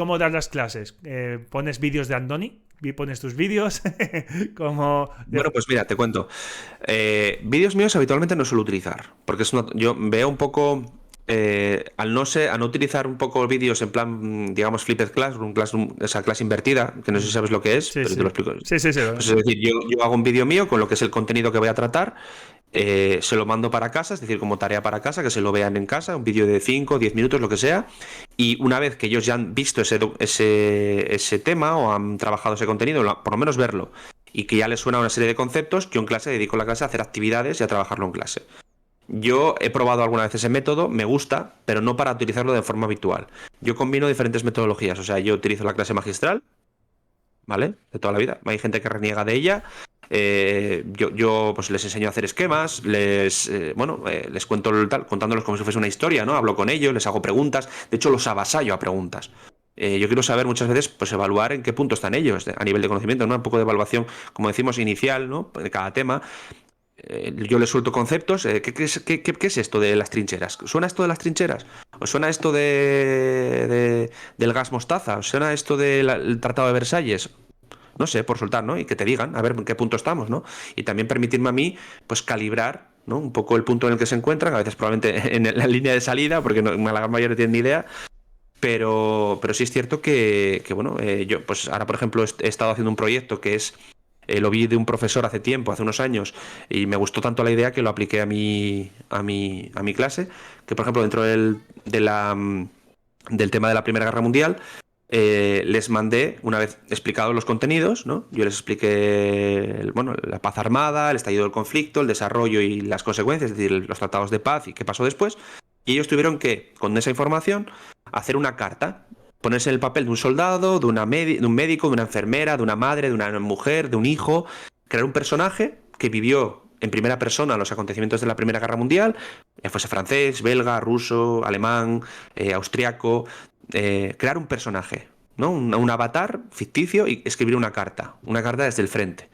¿cómo das las clases? ¿Pones vídeos de Andoni? ¿Pones tus vídeos? como Bueno, pues mira, te cuento. Vídeos míos habitualmente no suelo utilizar, porque yo veo un poco, a no utilizar un poco vídeos en plan, digamos, flipped classroom, esa clase invertida, que no sé si sabes lo que es, Sí, pero te lo sí. explico. Sí, sí, sí. Pues es decir, yo hago un vídeo mío con lo que es el contenido que voy a tratar, se lo mando para casa, es decir, como tarea para casa, que se lo vean en casa, un vídeo de 5, 10 minutos, lo que sea, y una vez que ellos ya han visto ese tema o han trabajado ese contenido, por lo menos verlo, y que ya les suena una serie de conceptos, yo en clase dedico la clase a hacer actividades y a trabajarlo en clase. Yo he probado alguna vez ese método, me gusta, pero no para utilizarlo de forma habitual. Yo combino diferentes metodologías, o sea, yo utilizo la clase magistral, ¿vale? De toda la vida. Hay gente que reniega de ella. Yo pues les enseño a hacer esquemas, les cuento contándolos como si fuese una historia, ¿no? Hablo con ellos, les hago preguntas, de hecho los avasallo a preguntas. Yo quiero saber muchas veces, pues evaluar en qué punto están ellos a nivel de conocimiento, ¿no? Un poco de evaluación, como decimos, inicial, ¿no? De cada tema. Yo les suelto conceptos. ¿Qué es esto de las trincheras? ¿Suena esto de las trincheras? ¿Os suena esto del gas mostaza? ¿Os suena esto del Tratado de Versalles? No sé, por soltar, ¿no? Y que te digan, a ver en qué punto estamos, ¿no? Y también permitirme a mí, pues, calibrar, ¿no? Un poco el punto en el que se encuentran, a veces probablemente en la línea de salida, porque no, la gran mayoría no tienen ni idea, pero sí es cierto que bueno, yo, pues ahora, por ejemplo, he estado haciendo un proyecto que es, lo vi de un profesor hace tiempo, hace unos años, y me gustó tanto la idea que lo apliqué a mi clase, que, por ejemplo, dentro del tema de la Primera Guerra Mundial, les mandé, una vez explicados los contenidos, ¿no? Yo les expliqué, bueno, la paz armada, el estallido del conflicto, el desarrollo y las consecuencias, es decir, los tratados de paz y qué pasó después. Y ellos tuvieron que, con esa información, hacer una carta, ponerse en el papel de un soldado, de un médico, de una enfermera, de una madre, de una mujer, de un hijo, crear un personaje que vivió en primera persona los acontecimientos de la Primera Guerra Mundial, ya fuese francés, belga, ruso, alemán, austriaco, crear un personaje, ¿no? Un avatar ficticio y escribir una carta desde el frente.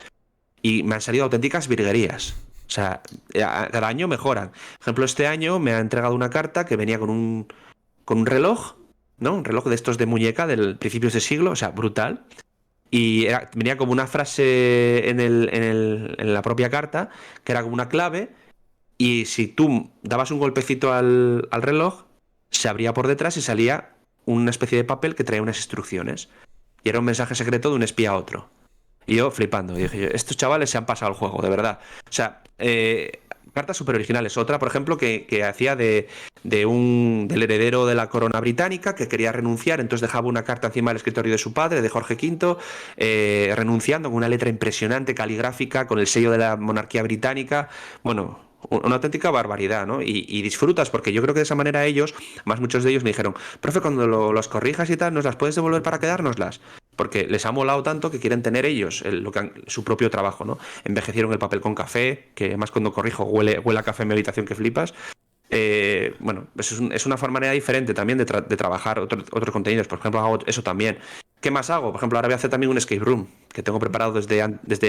Y me han salido auténticas virguerías. O sea, cada año mejoran. Por ejemplo, este año me ha entregado una carta que venía con un reloj, ¿no? Un reloj de estos de muñeca del principios de siglo, o sea, brutal. Y venía como una frase en la propia carta, que era como una clave, y si tú dabas un golpecito al reloj, se abría por detrás y salía una especie de papel que traía unas instrucciones. Y era un mensaje secreto de un espía a otro. Y yo flipando, dije yo, estos chavales se han pasado el juego, de verdad. O sea, cartas súper originales. Otra, por ejemplo, que hacía del heredero de la corona británica que quería renunciar, entonces dejaba una carta encima del escritorio de su padre, de Jorge V, renunciando con una letra impresionante, caligráfica, con el sello de la monarquía británica. Bueno, una auténtica barbaridad, ¿no? Y disfrutas, porque yo creo que de esa manera ellos, más muchos de ellos me dijeron, profe, cuando los corrijas y tal, ¿nos las puedes devolver para quedárnoslas? Porque les ha molado tanto que quieren tener ellos su propio trabajo, ¿no? Envejecieron el papel con café, que además cuando corrijo huele a café en mi habitación que flipas. Bueno, es una manera diferente también de trabajar otros contenidos. Por ejemplo, hago eso también. ¿Qué más hago? Por ejemplo, ahora voy a hacer también un escape room, que tengo preparado desde antes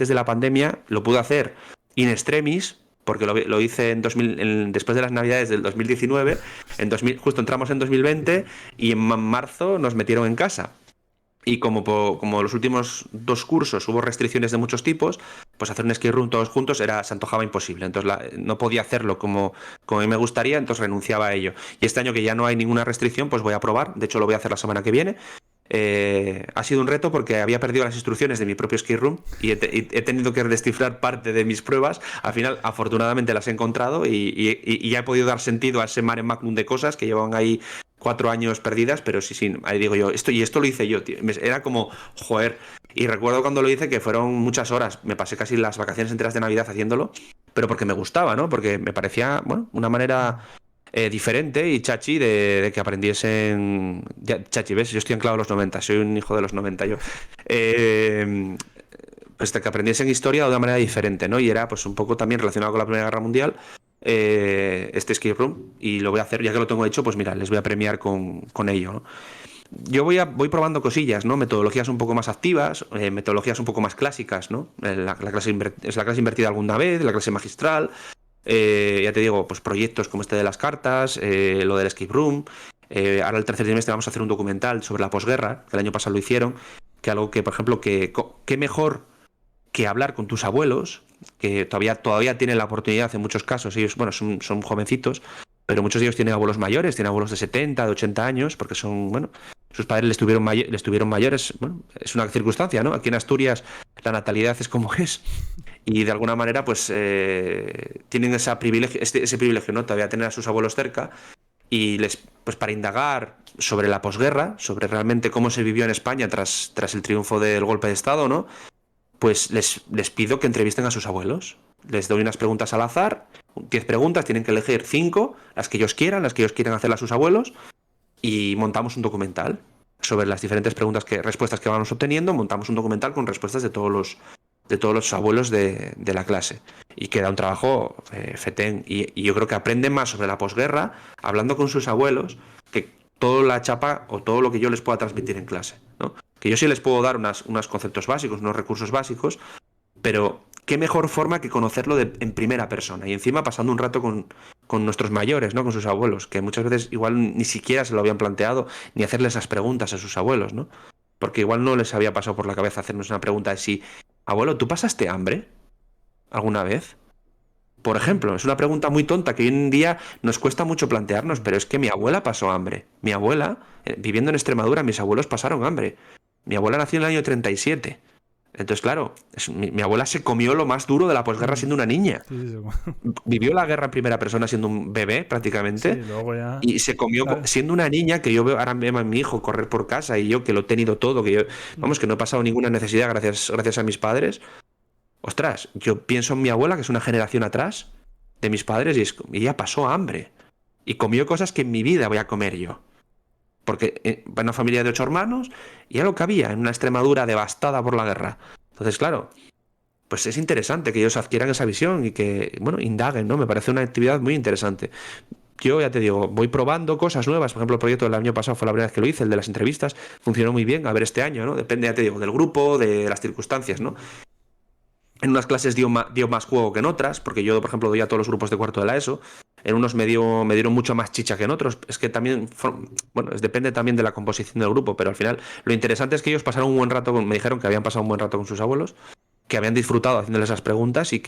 de la pandemia. Lo pude hacer in extremis, porque lo hice después de las navidades del 2019. Justo entramos en 2020 y en marzo nos metieron en casa. Y como los últimos 2 cursos hubo restricciones de muchos tipos, pues hacer un escape room todos juntos se antojaba imposible. Entonces no podía hacerlo como a mí me gustaría, entonces renunciaba a ello. Y este año que ya no hay ninguna restricción, pues voy a probar. De hecho, lo voy a hacer la semana que viene. Ha sido un reto porque había perdido las instrucciones de mi propio escape room y he tenido que descifrar parte de mis pruebas. Al final, afortunadamente, las he encontrado y ya he podido dar sentido a ese mare magnum de cosas que llevaban ahí 4 años perdidas, pero sí, ahí digo yo, esto lo hice yo, tío. Era como, joder. Y recuerdo cuando lo hice que fueron muchas horas, me pasé casi las vacaciones enteras de Navidad haciéndolo, pero porque me gustaba, ¿no? Porque me parecía, bueno, una manera diferente y chachi de que aprendiesen. Chachi, ¿ves? Yo estoy anclado a los 90, soy un hijo de los 90 yo. Pues de que aprendiesen historia de una manera diferente, ¿no? Y era pues un poco también relacionado con la Primera Guerra Mundial, este escape room, y lo voy a hacer, ya que lo tengo hecho, pues mira, les voy a premiar con ello, ¿no? Yo voy probando cosillas, ¿no? Metodologías un poco más activas, metodologías un poco más clásicas, ¿no? La clase es la clase invertida alguna vez, la clase magistral. Ya te digo, pues proyectos como este de las cartas, lo del escape room. Ahora el tercer trimestre vamos a hacer un documental sobre la posguerra, que el año pasado lo hicieron, que algo que, por ejemplo, qué mejor que hablar con tus abuelos, que todavía tienen la oportunidad en muchos casos, ellos, bueno, son jovencitos, pero muchos de ellos tienen abuelos mayores, tienen abuelos de 70, de 80 años, porque son, bueno, sus padres les tuvieron mayores, bueno, es una circunstancia, ¿no? Aquí en Asturias la natalidad es como es, y de alguna manera, pues, tienen ese privilegio, ¿no? Todavía tener a sus abuelos cerca, y pues para indagar sobre la posguerra, sobre realmente cómo se vivió en España tras el triunfo del golpe de Estado, ¿no? Pues les pido que entrevisten a sus abuelos. Les doy unas preguntas al azar, 10 preguntas, tienen que elegir 5, las que ellos quieran hacerle a sus abuelos, y montamos un documental sobre las diferentes respuestas que vamos obteniendo. Montamos un documental con respuestas de todos los abuelos de la clase. Y queda un trabajo fetén. Y yo creo que aprenden más sobre la posguerra hablando con sus abuelos que toda la chapa o todo lo que yo les pueda transmitir en clase, ¿no? Que yo sí les puedo dar unos conceptos básicos, unos recursos básicos, pero qué mejor forma que conocerlo en primera persona. Y encima pasando un rato con nuestros mayores, ¿no? Con sus abuelos, que muchas veces igual ni siquiera se lo habían planteado, ni hacerle esas preguntas a sus abuelos, ¿no? Porque igual no les había pasado por la cabeza hacernos una pregunta de si, abuelo, ¿tú pasaste hambre alguna vez? Por ejemplo, es una pregunta muy tonta que hoy en día nos cuesta mucho plantearnos, pero es que mi abuela pasó hambre. Mi abuela, viviendo en Extremadura, mis abuelos pasaron hambre. Mi abuela nació en el año 37. Entonces, claro, mi abuela se comió lo más duro de la posguerra siendo una niña. Sí. Vivió la guerra en primera persona siendo un bebé, prácticamente. Sí, luego ya... Y se comió, Claro. siendo una niña, que yo veo ahora veo a mi hijo correr por casa, y yo que lo he tenido todo, vamos, que no he pasado ninguna necesidad gracias a mis padres. Ostras, yo pienso en mi abuela, que es una generación atrás de mis padres, y ella pasó hambre. Y comió cosas que en mi vida voy a comer yo. Porque va una familia de 8 hermanos, y era lo que había en una Extremadura devastada por la guerra. Entonces, claro, pues es interesante que ellos adquieran esa visión y que, bueno, indaguen, ¿no? Me parece una actividad muy interesante. Yo ya te digo, voy probando cosas nuevas. Por ejemplo, el proyecto del año pasado fue la primera vez que lo hice, el de las entrevistas. Funcionó muy bien. A ver este año, ¿no? Depende, ya te digo, del grupo, de las circunstancias, ¿no? En unas clases dio más juego que en otras, porque yo, por ejemplo, doy a todos los grupos de cuarto de la ESO. En unos me dieron mucho más chicha que en otros. Es que también, bueno, depende también de la composición del grupo, pero al final lo interesante es que ellos pasaron un buen rato, me dijeron que habían pasado un buen rato con sus abuelos, que habían disfrutado haciéndoles esas preguntas, y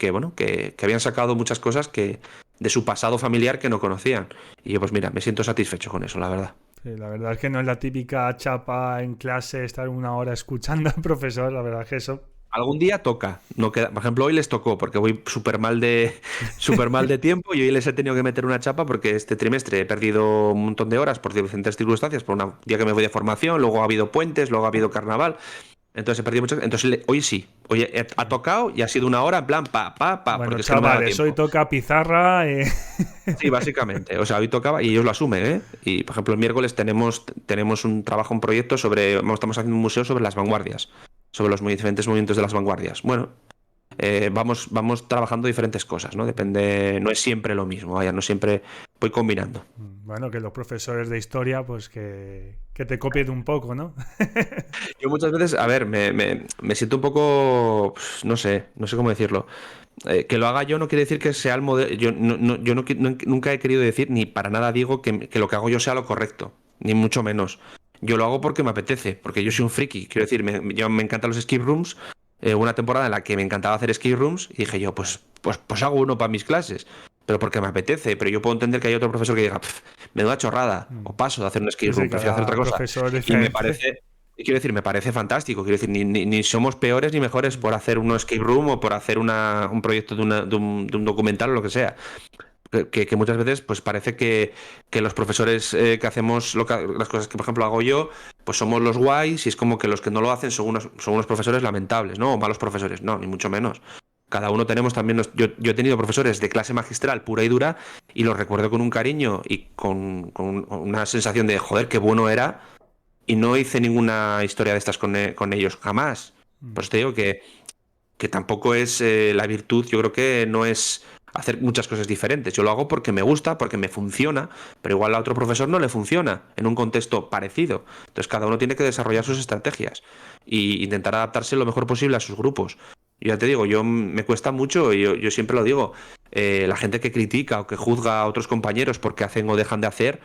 bueno, que habían sacado muchas cosas de su pasado familiar que no conocían. Y yo, pues mira, me siento satisfecho con eso, la verdad. Sí, la verdad es que no es la típica chapa en clase, estar una hora escuchando al profesor, la verdad es que eso... Algún día toca, no queda, por ejemplo, hoy les tocó porque voy súper mal de tiempo, y hoy les he tenido que meter una chapa porque este trimestre he perdido un montón de horas por diferentes circunstancias, por un día que me voy de formación, luego ha habido puentes, luego ha habido carnaval, entonces he perdido mucho. Entonces hoy sí, hoy ha tocado y ha sido una hora en plan Bueno, porque es que no me da chavales, hoy tiempo. toca pizarra. Sí, básicamente. O sea, hoy tocaba y ellos lo asumen, ¿eh? Y, por ejemplo, el miércoles tenemos un trabajo, un proyecto estamos haciendo un museo sobre las vanguardias, sobre los diferentes movimientos de las vanguardias. Bueno, vamos trabajando diferentes cosas, ¿no? Depende, no es siempre lo mismo, vaya, no siempre voy combinando. Bueno, que los profesores de historia, pues que te copien un poco, ¿no? Yo muchas veces, a ver, me siento un poco, pues, no sé cómo decirlo. Que lo haga yo no quiere decir que sea el modelo. Yo nunca he querido decir, ni para nada digo que lo que hago yo sea lo correcto, ni mucho menos. Yo lo hago porque me apetece, porque yo soy un friki. Quiero decir, yo me encantan los escape rooms. Hubo una temporada en la que me encantaba hacer escape rooms y dije yo, pues hago uno para mis clases. Pero porque me apetece. Pero yo puedo entender que hay otro profesor que diga, me da una chorrada, o paso de hacer un escape Sí, room, prefiero hacer otra cada cosa. profesor es Y me diferente. parece. Y quiero decir, me parece fantástico. Quiero decir, ni somos peores ni mejores por hacer un escape room o por hacer un proyecto de un documental o lo que sea. Que muchas veces pues parece que los profesores que hacemos las cosas que, por ejemplo, hago yo, pues somos los guays, y es como que los que no lo hacen son unos profesores lamentables, ¿no? O malos profesores. No, ni mucho menos. Cada uno tenemos también. Yo he tenido profesores de clase magistral pura y dura, y los recuerdo con un cariño y con una sensación de, joder, qué bueno era. Y no hice ninguna historia de estas con ellos, jamás. Pues te digo que tampoco es la virtud, yo creo que no es hacer muchas cosas diferentes. Yo lo hago porque me gusta, porque me funciona, pero igual a otro profesor no le funciona en un contexto parecido. Entonces cada uno tiene que desarrollar sus estrategias e intentar adaptarse lo mejor posible a sus grupos. Y ya te digo, me cuesta mucho, y yo siempre lo digo, la gente que critica o que juzga a otros compañeros porque hacen o dejan de hacer,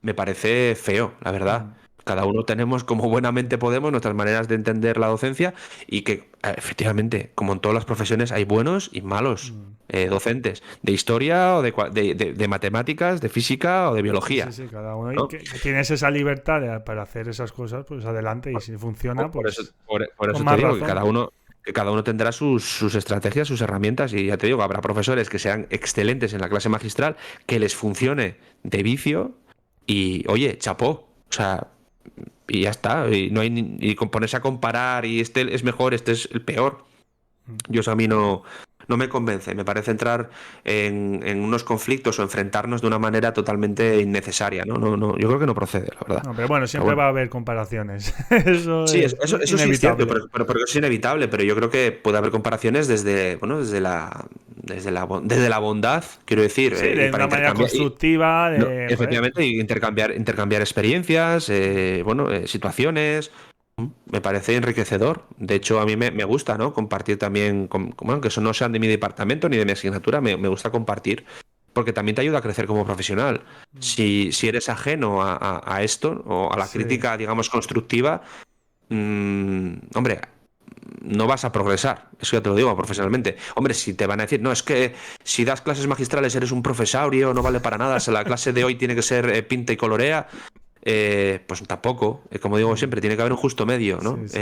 me parece feo, la verdad. Cada uno tenemos, como buenamente podemos, nuestras maneras de entender la docencia y que, efectivamente, como en todas las profesiones, hay buenos y malos docentes, de historia o de matemáticas, de física o de Sí, sí, biología, sí, cada uno. Y ¿no? que tienes esa libertad para hacer esas cosas, pues adelante. Y si funciona, Por eso, pues por con eso te más digo razón. que cada uno tendrá sus estrategias, sus herramientas, y ya te digo, habrá profesores que sean excelentes en la clase magistral, que les funcione de vicio, y oye, chapó. O sea, y ya está. Y no hay y con ponerse a comparar y este es mejor, este es el peor. Yo eso a mí no me convence. Me parece entrar en unos conflictos o enfrentarnos de una manera totalmente innecesaria, ¿no? Yo creo que no procede, la verdad. No, pero bueno, Pero siempre bueno. va a haber comparaciones. Eso Sí, es eso sí es cierto, inevitable. pero es inevitable. Pero yo creo que puede haber comparaciones desde, bueno, desde la bondad, quiero decir, Sí, y de para una manera intercambiar. constructiva, No, de, joder, efectivamente, y intercambiar experiencias, bueno, situaciones. Me parece enriquecedor. De hecho, a mí me gusta, ¿no? Compartir también, bueno, que eso no sean de mi departamento ni de mi asignatura, me gusta compartir, porque también te ayuda a crecer como profesional. Si eres ajeno a esto, o a la sí. crítica, digamos, constructiva, hombre, no vas a progresar. Eso ya te lo digo profesionalmente. Hombre, si te van a decir, no, es que si das clases magistrales eres un profesaurio, no vale para nada, la clase de hoy tiene que ser pinta y colorea, pues tampoco. Como digo siempre, tiene que haber un justo medio, ¿no? Sí,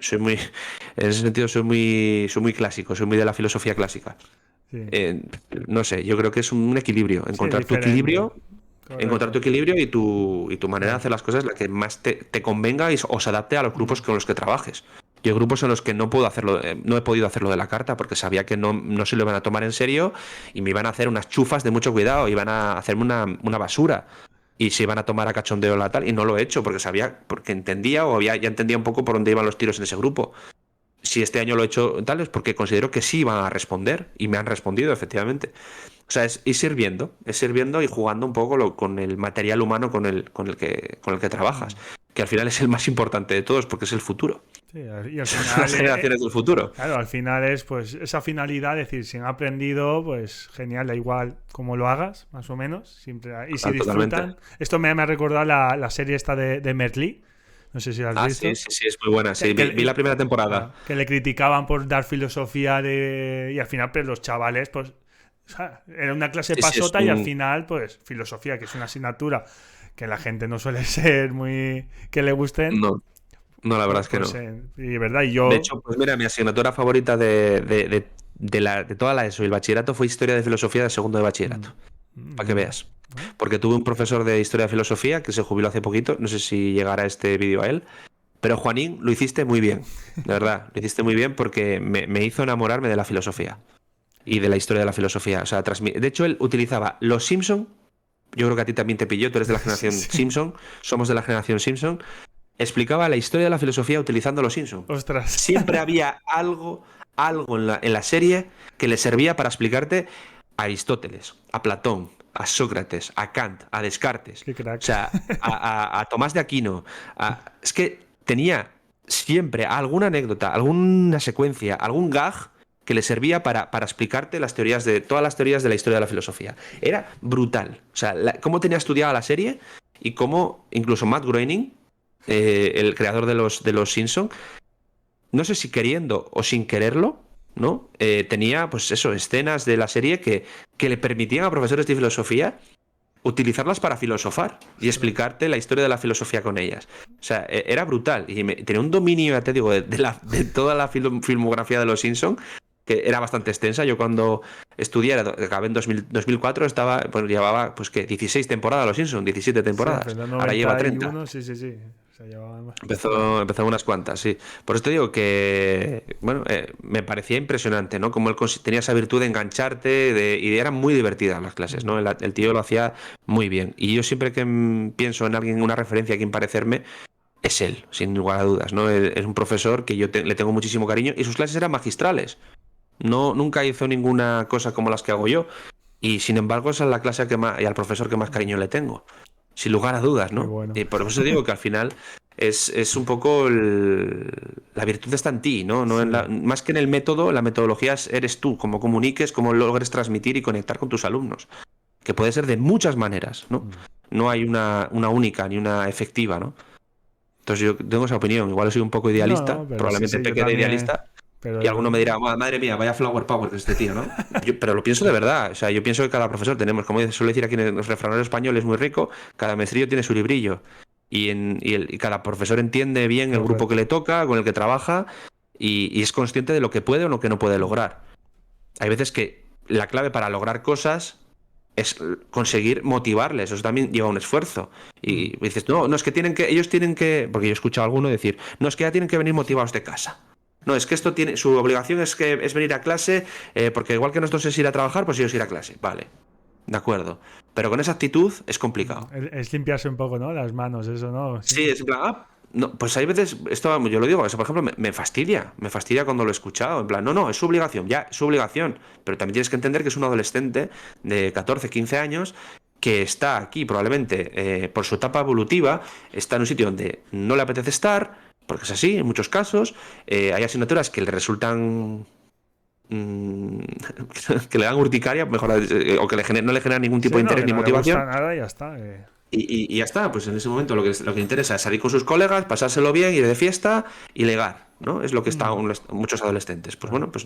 sí. En ese sentido, soy muy clásico, soy muy de la filosofía clásica. Sí, Eh, no sé, yo creo que es un equilibrio, sí, diferente. encontrar tu Correcto. equilibrio y tu manera de Claro. hacer las cosas la que más te convenga o se adapte a los grupos con los que trabajes. Yo hay grupos en los que no puedo hacerlo, no he podido hacerlo de la carta porque sabía que no se lo iban a tomar en serio y me iban a hacer unas chufas de mucho cuidado, iban a hacerme una basura y se iban a tomar a cachondeo la tal, y no lo he hecho porque sabía, porque entendía ya entendía un poco por dónde iban los tiros en ese grupo. Si este año lo he hecho tal es porque considero que sí iban a responder y me han respondido efectivamente. O sea, es ir viendo y jugando un poco con el material humano con el que trabajas, que al final es el más importante de todos porque es el futuro. Sí, y al Son las final, generaciones del futuro. claro, al final es pues esa finalidad, es decir, si han aprendido, pues genial, da igual cómo lo hagas, más o menos. Siempre, y si Totalmente. disfrutan. Esto me ha recordado la serie esta de Merlí. No sé si la has Ah, sí, visto. sí, sí, es muy buena. Sí, Que, que vi la le, primera temporada. que le criticaban por dar filosofía y al final, pues los chavales, pues. O sea, era una clase Sí, sí, es pasota y al un... final, pues, filosofía, que es una asignatura que la gente no suele ser muy. Que le gusten. No, no, la verdad es que Pues, no. y verdad, y De yo. hecho, pues mira, mi asignatura favorita de toda la ESO y el bachillerato fue Historia de Filosofía de segundo de Mm, bachillerato, para que Muy bien. veas. Porque tuve un profesor de Historia de Filosofía que se jubiló hace poquito, no sé si llegará este vídeo a él, pero Juanín, lo hiciste muy bien, de verdad, lo hiciste muy bien porque me hizo enamorarme de la filosofía y de la historia de la filosofía. O sea, de hecho, él utilizaba los Simpson. Yo creo que a ti también te pilló, tú eres de la Sí, generación sí. Simpson, somos de la generación Simpson. Explicaba la historia de la filosofía utilizando los Simpson. Ostras. Siempre había algo en la serie que le servía para explicarte a Aristóteles, a Platón, a Sócrates, a Kant, a Descartes, Qué o crack. sea, a Tomás de Aquino. Es que tenía siempre alguna anécdota, alguna secuencia, algún gag que le servía para explicarte todas las teorías de la historia de la filosofía. Era brutal. O sea, cómo tenía estudiada la serie y cómo incluso Matt Groening, el creador de los Simpson, no sé si queriendo o sin quererlo, ¿no? Tenía, pues eso, escenas de la serie que le permitían a profesores de filosofía utilizarlas para filosofar y Ostras. explicarte la historia de la filosofía con ellas. O sea, era brutal. Y tenía un dominio, ya te digo, de toda la filmografía de los Simpson que era bastante extensa. Yo cuando estudié, acabé en 2004, pues llevaba, pues ¿qué? 16 temporadas los Simpsons, 17 Sí, temporadas. empezó en Ahora lleva 30. 91, sí, sí, sí. O sea, llevaba bastante. Empezó unas cuantas, sí. Por eso te digo que, bueno, me parecía impresionante, ¿no? Como él tenía esa virtud de engancharte y eran muy divertidas las clases, ¿no? El tío lo hacía muy bien. Y yo siempre que pienso en alguien, una referencia a quien parecerme, es él, sin lugar a dudas, ¿no? Es un profesor que yo le tengo muchísimo cariño y sus clases eran magistrales. No, nunca hizo ninguna cosa como las que hago yo. Y sin embargo, esa es la clase y al profesor que más cariño le tengo. Sin lugar a dudas, Qué ¿no? bueno. Y por eso digo que al final es un poco la virtud está en ti, ¿no? Sí. Más que en el método, la metodología eres tú, cómo comuniques, cómo logres transmitir y conectar con tus alumnos. Que puede ser de muchas maneras, ¿no? No hay una única ni una efectiva, ¿no? Entonces yo tengo esa opinión. Igual soy un poco idealista, No, pero probablemente yo peque de también. idealista. Pero Y alguno me dirá, madre mía, vaya flower power que es este tío, ¿no? Pero lo pienso de verdad. O sea, yo pienso que cada profesor tenemos, como suele decir aquí en el refranero español, es muy rico, cada maestrillo tiene su librillo. Y cada profesor entiende bien el grupo que correcto. le toca, con el que trabaja, y es consciente de lo que puede o lo que no puede lograr. Hay veces que la clave para lograr cosas es conseguir motivarles, eso también lleva un esfuerzo. Y dices, no, es que ellos tienen que, porque yo he escuchado a alguno decir, no, es que ya tienen que venir motivados de casa. No, es que su obligación es venir a clase, porque igual que nosotros es ir a trabajar, pues ellos ir a clase. Vale, de acuerdo. Pero con esa actitud es complicado. Es limpiarse un poco, ¿no? Las manos, eso, ¿no? Sí. Sí, es en plan, no, pues hay veces, esto yo lo digo, eso por ejemplo me fastidia cuando lo he escuchado, en plan, no, es su obligación, ya, es su obligación, pero también tienes que entender que es un adolescente de 14, 15 años que está aquí probablemente por su etapa evolutiva, está en un sitio donde no le apetece estar, porque es así en muchos casos, hay asignaturas que le resultan que le dan urticaria, mejor, o que no le generan ningún tipo Sí, de no, interés que ni no le gusta motivación. nada y ya está. Y ya está, pues en ese momento lo que interesa es salir con sus colegas, pasárselo bien, ir de fiesta y legar, ¿no? Es lo que están muchos adolescentes. Pues Claro. bueno, pues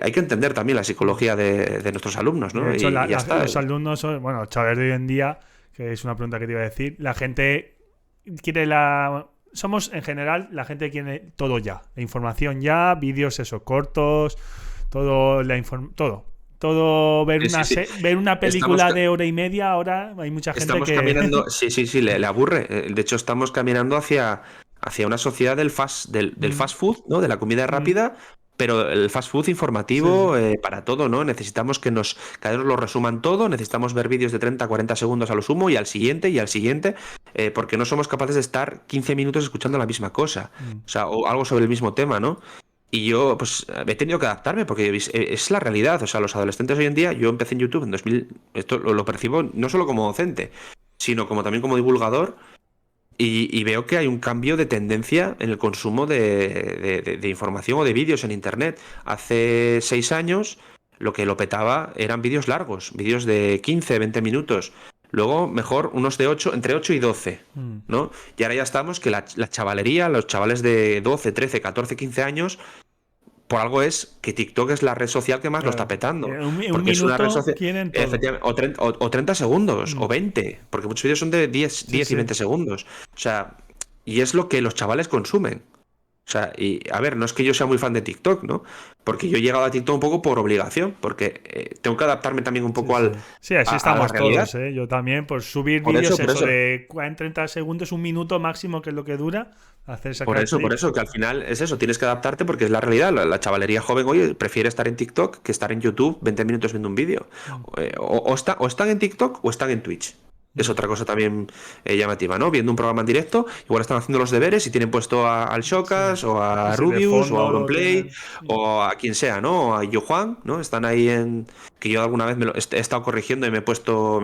hay que entender también la psicología de nuestros alumnos, De ¿no? hecho, Y ya está. los alumnos, bueno, los chavales de hoy en día, que es una pregunta que te iba a decir, la gente quiere Somos, en general, la gente quiere todo ya. La información ya, vídeos eso, cortos, todo, todo. Todo, Sí, sí. ver una Estamos, película de hora y media, ahora hay mucha gente estamos que... caminando, sí, le aburre. De hecho, estamos caminando hacia una sociedad del fast food, ¿no? De la comida rápida, pero el fast food Sí, sí. informativo para todo, ¿no? Necesitamos cada vez nos lo resuman todo, necesitamos ver vídeos de 30, 40 segundos a lo sumo y al siguiente, porque no somos capaces de estar 15 minutos escuchando la misma cosa, o sea, o algo sobre el mismo tema, ¿no? Y yo, pues, he tenido que adaptarme porque es la realidad. O sea, los adolescentes hoy en día, yo empecé en YouTube en 2000, esto lo percibo no solo como docente, sino como también como divulgador, y veo que hay un cambio de tendencia en el consumo de información o de vídeos en Internet. Hace 6 años lo que lo petaba eran vídeos largos, vídeos de 15, 20 minutos. Luego, mejor, unos de 8, entre 8 y 12, ¿no? Y ahora ya estamos que la chavalería, los chavales de 12, 13, 14, 15 años, por algo es que TikTok es la red social que más lo está Claro. petando. Un Porque es una red minuto social, quieren todo. efectivamente, o 30 segundos, o 20, porque muchos vídeos son de Sí, 10 y sí. 20 segundos. O sea, y es lo que los chavales consumen. O sea, y a ver, no es que yo sea muy fan de TikTok, ¿no? Porque yo he llegado a TikTok un poco por obligación, porque tengo que adaptarme también un Sí, poco sí. Sí, así a la estamos todos, realidad. ¿eh? Yo también, por subir Por eso, vídeos por eso eso. de 30 segundos, un minuto máximo, que es lo que dura, hacer sacar Por clips. eso, que al final es eso, tienes que adaptarte porque es la realidad. La chavalería joven hoy prefiere estar en TikTok que estar en YouTube 20 minutos viendo un vídeo. O están en TikTok o están en Twitch. Es otra cosa también llamativa, ¿no? Viendo un programa en directo, igual están haciendo los deberes y tienen puesto al Sí. Shocas o Y a si de Rubius o a fondo lo Auronplay tienen. o a quien sea, ¿no? O a Yo Juan, ¿no? Están ahí en... Que yo alguna vez he estado corrigiendo y me he puesto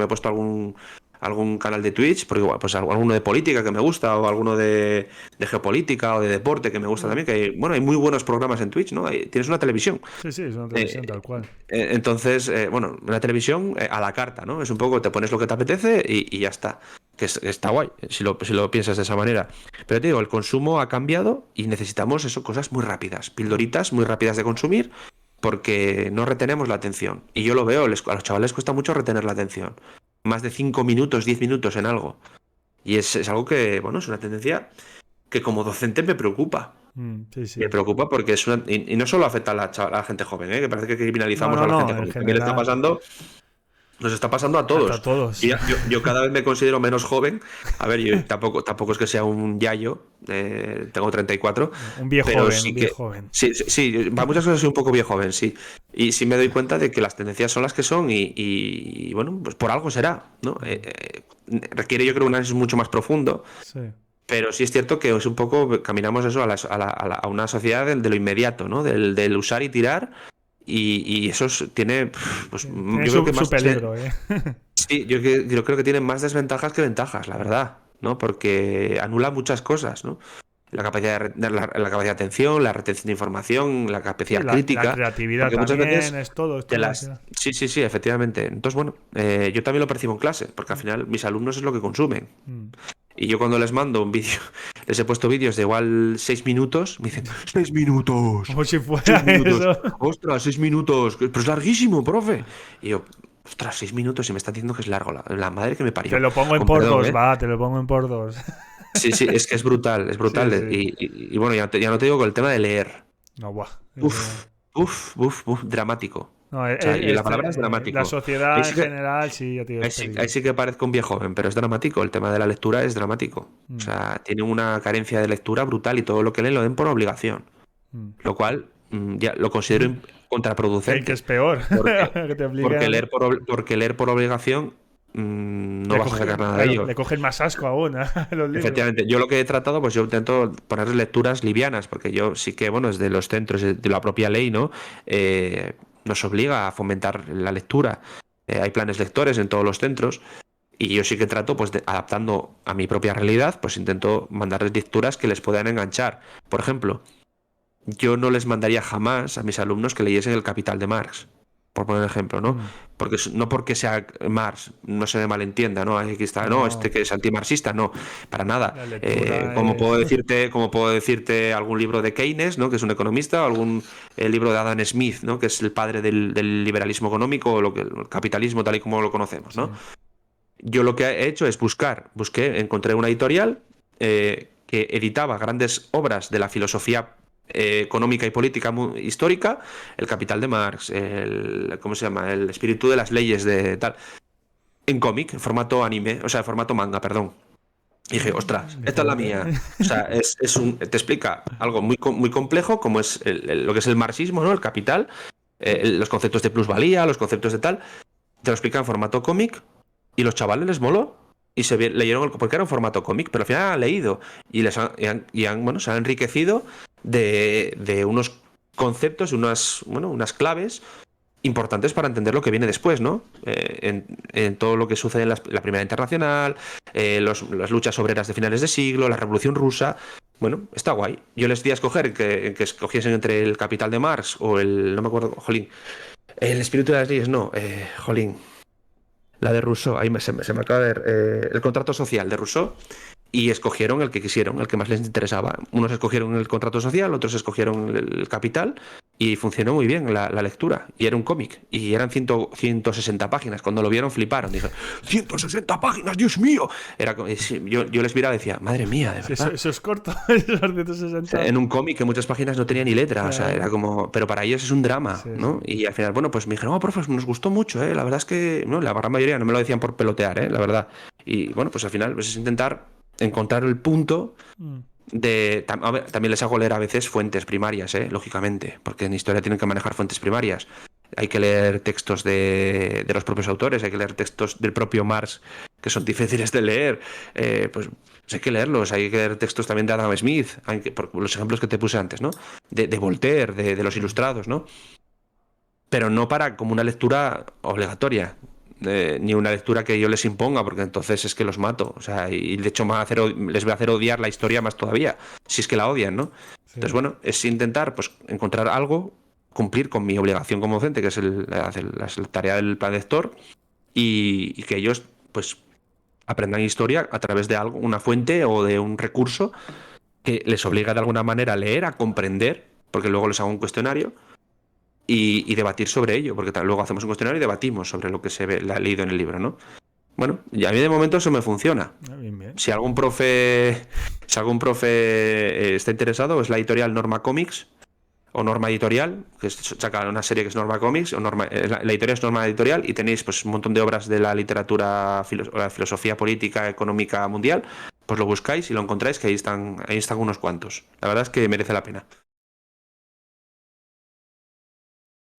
algún canal de Twitch, porque igual, pues alguno de política que me gusta, o alguno de geopolítica o de deporte que me gusta también, que hay muy buenos programas en Twitch, ¿no? Tienes una televisión. Sí, sí, es una televisión Eh, tal cual. entonces, bueno, una televisión a la carta, ¿no? Es un poco, te pones lo que te apetece y ya está. Está guay, si lo piensas de esa manera. Pero te digo, el consumo ha cambiado y necesitamos eso, cosas muy rápidas, pildoritas muy rápidas de consumir, porque no retenemos la atención. Y yo lo veo, a los chavales les cuesta mucho retener la atención. Más de 5 minutos, 10 minutos en algo. Y es algo que, bueno, es una tendencia que como docente me preocupa. Sí, Me sí. preocupa porque y no solo afecta a la gente joven, ¿eh? Que parece que No, criminalizamos no, a la gente no, en joven. También general, nos está pasando a hasta todos. todos. Yo cada vez me considero menos joven. A ver, yo tampoco es que sea un yayo, tengo 34, Un viejo pero joven, un sí viejo que, joven. sí, para muchas cosas soy un poco viejo joven, sí. Y sí me doy cuenta de que las tendencias son las que son y, bueno, pues por algo será, ¿no? Requiere yo creo un análisis mucho más profundo. Sí. Pero sí es cierto que es un poco, caminamos eso a una sociedad de lo inmediato, ¿no? Del usar y tirar. Y eso tiene, pues Tiene yo creo que su más... peligro, ¿eh? Sí, yo creo que tiene más desventajas que ventajas, la verdad, ¿no? Porque anula muchas cosas, ¿no? la capacidad la capacidad de atención, la retención de información, la Sí, capacidad la crítica. creatividad Porque muchas también veces es todo. Es te todo las... Sí, efectivamente. Entonces, bueno, yo también lo percibo en clase, porque al final mis alumnos es lo que consumen. Y yo cuando les mando un vídeo, les he puesto vídeos de igual 6 minutos, me dicen, 6 minutos, Como si 6 fuera minutos, eso. ostras, 6 minutos, pero es larguísimo, profe. Y yo, ostras, 6 minutos y me está diciendo que es largo, la madre que me Te parió. lo pongo en Con por perdón, dos, ¿eh? va, te lo pongo en por dos. Sí, es que es brutal, es Sí, brutal. sí. Y bueno, ya no te digo con el tema de leer. No, buah. Uf, dramático. No, O sea, y la palabra es la dramático. Ahí sociedad en sí que, general, sí, ya te digo, es ahí sí que parezco un viejo joven, pero es dramático. El tema de la lectura es dramático. O Mm, sea, tiene una carencia de lectura brutal y todo lo que leen lo den por obligación. mm. Lo cual ya lo considero Que es contraproducente. peor. Porque, Que te porque, obliguen. leer por obligación no vas a sacar nada de Claro, ello. le cogen más asco aún a los libros. Efectivamente, yo lo que he tratado, pues yo intento poner lecturas livianas, porque yo sí que, bueno, desde los centros de la propia ley, ¿no? Nos obliga a fomentar la lectura. Hay planes lectores en todos los centros. Y yo sí que trato, pues, adaptando a mi propia realidad, pues intento mandarles lecturas que les puedan enganchar. Por ejemplo, yo no les mandaría jamás a mis alumnos que leyesen El Capital de Marx, por poner un ejemplo, ¿no? Porque no porque sea Marx, no se me malentienda, ¿no? Aquí está, no, No, que es antimarxista, no, para nada. la lectura Como puedo decirte algún libro de Keynes, ¿no? Que es un economista, o algún libro de Adam Smith, ¿no? Que es el padre del liberalismo económico, o el capitalismo tal y como lo conocemos, ¿no? Sí. Yo lo que he hecho es encontré una editorial que editaba grandes obras de la filosofía económica y política histórica, El Capital de Marx, ¿cómo se llama? El espíritu de las leyes de tal, en cómic, en formato anime, o sea, en formato manga, perdón. Y dije, ostras, esta es la Diferente. mía. O sea, te explica algo muy complejo, como es lo que es el marxismo, ¿no? El capital, los conceptos de plusvalía, los conceptos de tal. Te lo explica en formato cómic y los chavales les moló. Y leyeron porque era un formato cómic, pero al final han leído bueno, se han enriquecido de unos conceptos, unas claves importantes para entender lo que viene después, ¿no? En todo lo que sucede en la Primera Internacional, las luchas obreras de finales de siglo, la Revolución Rusa. Bueno, está guay. Yo les di a escoger que escogiesen entre El Capital de Marx o no me acuerdo, jolín, El espíritu de las leyes, no, jolín, la de Rousseau, ahí se me acaba de ver, El contrato social de Rousseau, y escogieron el que quisieron, el que más les interesaba. Unos escogieron el contrato social, otros escogieron el capital, y funcionó muy bien la lectura. Y era un cómic, y eran 160 páginas. Cuando lo vieron fliparon, dije, ¡160 páginas, Dios mío! Yo les miraba y decía, madre mía, de verdad. Eso es corto, esos 160. O sea, en un cómic que muchas páginas no tenía ni letra, Claro. o sea, era como, pero para ellos es un drama, Sí, ¿no? sí. Y al final, bueno, pues me dijeron, profe, nos gustó mucho, la verdad es que, no, la gran mayoría no me lo decían por pelotear, la verdad. Y bueno, pues al final pues es intentar encontrar el punto a ver, también les hago leer a veces fuentes primarias, lógicamente, porque en historia tienen que manejar fuentes primarias. Hay que leer textos de los propios autores, hay que leer textos del propio Marx que son difíciles de leer, pues hay que leerlos, hay que leer textos también de Adam Smith, por los ejemplos que te puse antes, ¿no? De Voltaire, de los ilustrados, ¿no? Pero no como una lectura obligatoria, ni una lectura que yo les imponga, porque entonces es que los mato, o sea, y de hecho les voy a hacer odiar la historia más todavía, si es que la odian, ¿no? Sí. Entonces, bueno, es intentar pues encontrar algo, cumplir con mi obligación como docente, que es la tarea del plan lector, y que ellos pues aprendan historia a través de una fuente o de un recurso que les obliga de alguna manera a leer, a comprender, porque luego les hago un cuestionario y debatir sobre ello, porque luego hacemos un cuestionario y debatimos sobre lo que se ha leído en el libro, ¿no? Bueno, y a mí de momento eso me funciona. Bien, bien. Si algún profe está interesado, es la editorial Norma Comics o Norma Editorial, que saca una serie que es Norma Comics, la editorial es Norma Editorial, y tenéis pues un montón de obras de la literatura, la filosofía política, económica mundial, pues lo buscáis y lo encontráis, que ahí están unos cuantos. La verdad es que merece la pena.